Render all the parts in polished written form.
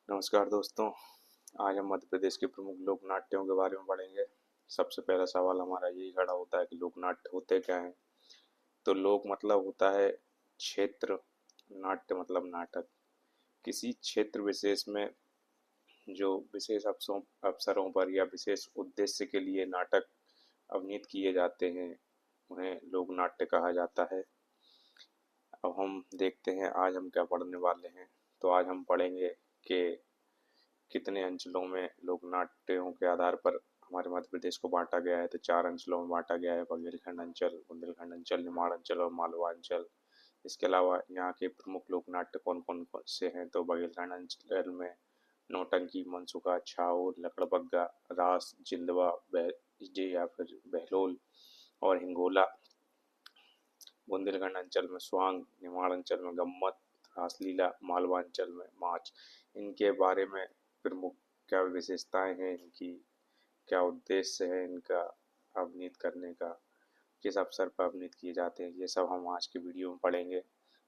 नमस्कार दोस्तों। आज हम मध्य प्रदेश के प्रमुख लोक नाट्यों के बारे में पढ़ेंगे। सबसे पहला सवाल हमारा यही खड़ा होता है कि लोक नाट्य होते क्या हैं। तो लोक मतलब होता है क्षेत्र, नाट्य मतलब नाटक। किसी क्षेत्र विशेष में जो विशेष अवसरों पर या विशेष उद्देश्य के लिए नाटक अभिनीत किए जाते हैं उन्हें लोक नाट्य कहा जाता है। अब हम देखते हैं आज हम क्या पढ़ने वाले हैं। तो आज हम पढ़ेंगे कि कितने अंचलों में लोक नाट्यों के आधार पर हमारे मध्य प्रदेश को बांटा गया है। तो 4 अंचलों में बांटा गया है: बघेलखंड अंचल, बुंदेलखंड अंचल, निमाड़ अंचल और मालवा अंचल। इसके अलावा यहाँ के प्रमुख लोक नाट्य कौन कौन से हैं। तो बघेलखंड अंचल में नौटंकी, मनसुखा, छाऊ, लकड़बग्गा, रास, जिंदवा, जे या फिर बहलोल और हिंगोला। बुंदेलखंड अंचल में स्वांग, निमाड़ अंचल में गम्मत, रासलीला, मालवा अंचल में माच। इनके बारे में प्रमुख क्या विशेषताएं हैं, इनकी क्या उद्देश्य है, इनका अभिनीत करने का, किस अवसर पर अभिनीत किए जाते हैं, ये सब हम आज के वीडियो में पढ़ेंगे।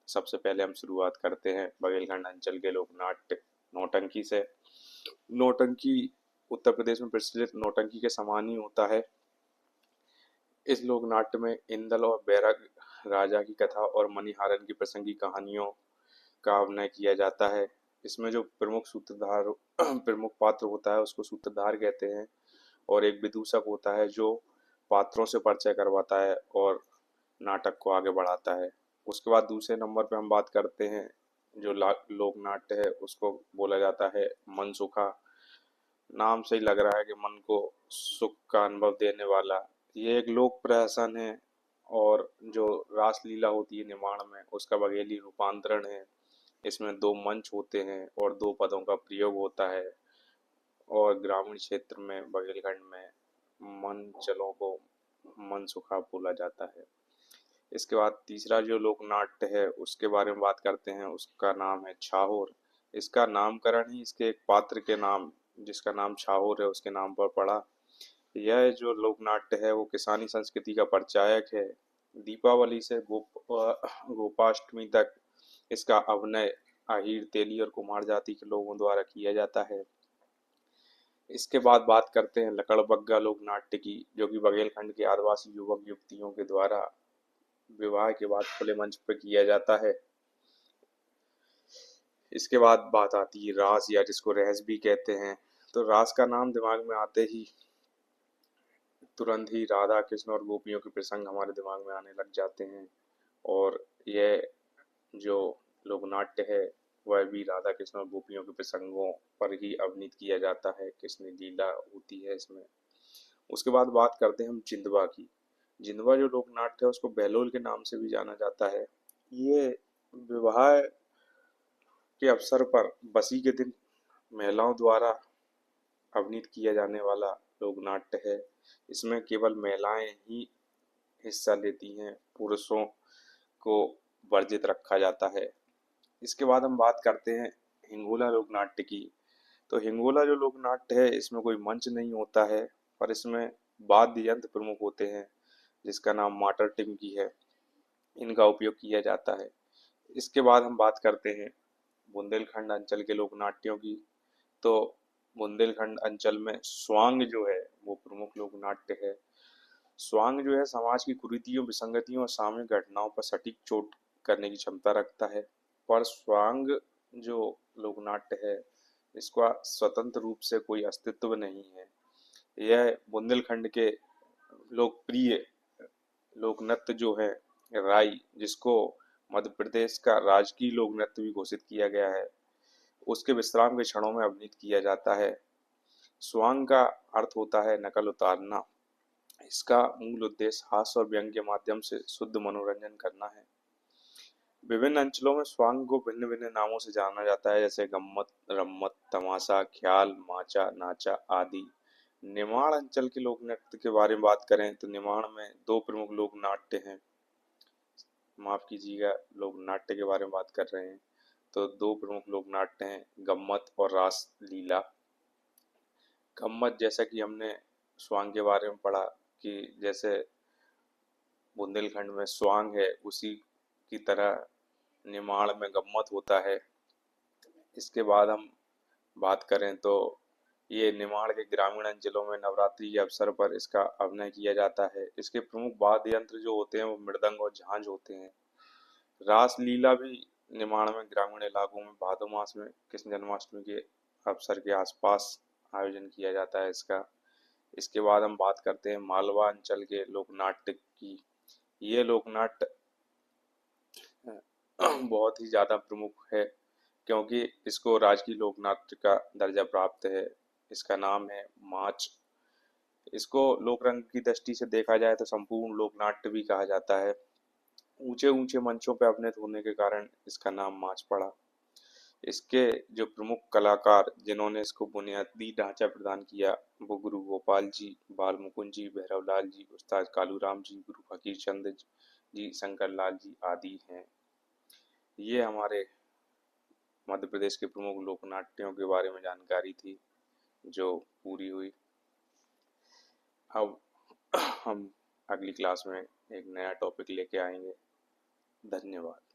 सबसे पहले हम शुरुआत करते हैं बघेलखंड अंचल के लोक नाट्य नौटंकी से। नौटंकी उत्तर प्रदेश में प्रचलित नौटंकी के समान ही होता है। इस लोक नाट्य में इंदल और बैरग राजा की कथा और मणिहारन की प्रसंगी कहानियों का अभिनय किया जाता है। इसमें जो प्रमुख सूत्रधार प्रमुख पात्र होता है उसको सूत्रधार कहते हैं, और एक विदूषक होता है जो पात्रों से परिचय करवाता है और नाटक को आगे बढ़ाता है। उसके बाद दूसरे नंबर पे हम बात करते हैं जो लोक नाट्य है उसको बोला जाता है मनसुखा। नाम से ही लग रहा है कि मन को सुख का अनुभव देने वाला ये एक लोक प्रहसन है। और जो रासलीला होती है निमाड़ में उसका बघेली रूपांतरण है। इसमें 2 मंच होते हैं और 2 पदों का प्रयोग होता है। और ग्रामीण क्षेत्र में बघेलखंड में मंचलों को मनसुखा बोला जाता है। इसके बाद तीसरा जो लोक नाट्य है उसके बारे में बात करते हैं, उसका नाम है छाहोर। इसका नामकरण ही इसके एक पात्र के नाम, जिसका नाम छाहोर है, उसके नाम पर पड़ा। यह जो लोक नाट्य है वो किसानी संस्कृति का परिचायक है। दीपावली से गोपाष्टमी तक इसका अभिनय अहीर, तेली और कुम्हार जाति के लोगों द्वारा किया जाता है। इसके बाद बात करते हैं लकड़बग्गा लोक नाट्य की, जो कि बघेलखंड के आदिवासी युवक युवतियों के द्वारा विवाह के बाद खुले मंच पर किया जाता है। इसके बाद बात आती है रास, या जिसको रहस भी कहते हैं। तो रास का नाम दिमाग में आते ही तुरंत ही राधा कृष्ण और गोपियों के प्रसंग हमारे दिमाग में आने लग जाते हैं। और यह जो लोक नाट्य है वह भी राधा कृष्ण और गोपियों के प्रसंगों पर ही अभिनीत किया जाता है। कृष्ण लीला होती है इसमें। उसके बाद बात करते हैं हम जिंदवा की। जिंदवा जो लोक नाट्य है उसको बहलोल के नाम से भी जाना जाता है। ये विवाह के अवसर पर बसी के दिन महिलाओं द्वारा अभिनीत किया जाने वाला लोक नाट्य है। इसमें केवल महिलाएं ही हिस्सा लेती हैं, पुरुषों को वर्जित रखा जाता है। इसके बाद हम बात करते हैं हिंगोला लोक नाट्य की। तो हिंगोला जो लोक नाट्य है इसमें कोई मंच नहीं होता है, पर इसमें वाद्य यंत्र प्रमुख होते हैं, जिसका नाम माटर टिमकी है। इनका उपयोग किया जाता है। इसके बाद हम बात करते हैं बुंदेलखंड अंचल के लोक नाट्यों की। तो बुंदेलखंड अंचल में स्वांग जो है वो प्रमुख लोक नाट्य है। स्वांग जो है समाज की कुरीतियों, विसंगतियों और सामूहिक घटनाओं पर सटीक चोट करने की क्षमता रखता है। पर स्वांग जो लोक नाट्य है इसका स्वतंत्र रूप से कोई अस्तित्व नहीं है। यह बुंदेलखंड के लोकप्रिय लोक नृत्य जो है राई, जिसको मध्य प्रदेश का राजकीय लोक नृत्य भी घोषित किया गया है, उसके विश्राम के क्षणों में अभिनीत किया जाता है। स्वांग का अर्थ होता है नकल उतारना। इसका मूल उद्देश्य हास्य और व्यंग्य के माध्यम से शुद्ध मनोरंजन करना है। विभिन्न अंचलों में स्वांग को भिन्न भिन्न नामों से जाना जाता है, जैसे गम्मत, रम्मत, तमाशा, ख्याल, माचा, नाचा आदि। निमाड़ अंचल के लोक नृत्य के बारे में बात करें तो निमाड़ में 2 प्रमुख लोक नाट्य हैं। माफ कीजिएगा, लोक नाट्य के बारे में बात कर रहे हैं। तो 2 प्रमुख लोक नाट्य हैं, गम्मत और रास लीला। गम्मत, जैसा कि हमने स्वांग के बारे में पढ़ा कि जैसे बुंदेलखंड में स्वांग है उसी की तरह निमाड़ में गम्मत होता है। इसके बाद हम बात करें तो ये निमाड़ के ग्रामीण अंचलों में नवरात्रि के अवसर पर इसका अभिनय किया जाता है। इसके प्रमुख वाद्य यंत्र जो होते हैं वो मृदंग और झांझ होते हैं। रास लीला भी निमाड़ में ग्रामीण इलाकों में भादो मास में कृष्ण जन्माष्टमी के अवसर के आसपास आयोजन किया जाता है इसका। इसके बाद हम बात करते हैं मालवा अंचल के लोकनाट्य की। ये लोकनाट्य बहुत ही ज़्यादा प्रमुख है क्योंकि इसको राजकीय लोकनाट्य का दर्जा प्राप्त है। इसका नाम है माच। इसको लोक रंग की दृष्टि से देखा जाए तो संपूर्ण लोकनाट्य भी कहा जाता है। ऊंचे ऊंचे मंचों पर अभिनीत होने के कारण इसका नाम माच पड़ा। इसके जो प्रमुख कलाकार जिन्होंने इसको बुनियादी ढांचा प्रदान किया वो गुरु गोपाल जी, बाल मुकुंद जी, भैरव लाल जी, उस्ताद कालूराम जी, गुरु फकीर चंद जी, शंकर लाल जी आदि हैं। ये हमारे मध्य प्रदेश के प्रमुख लोक नाट्यों के बारे में जानकारी थी जो पूरी हुई। अब हम अगली क्लास में एक नया टॉपिक लेके आएंगे। धन्यवाद।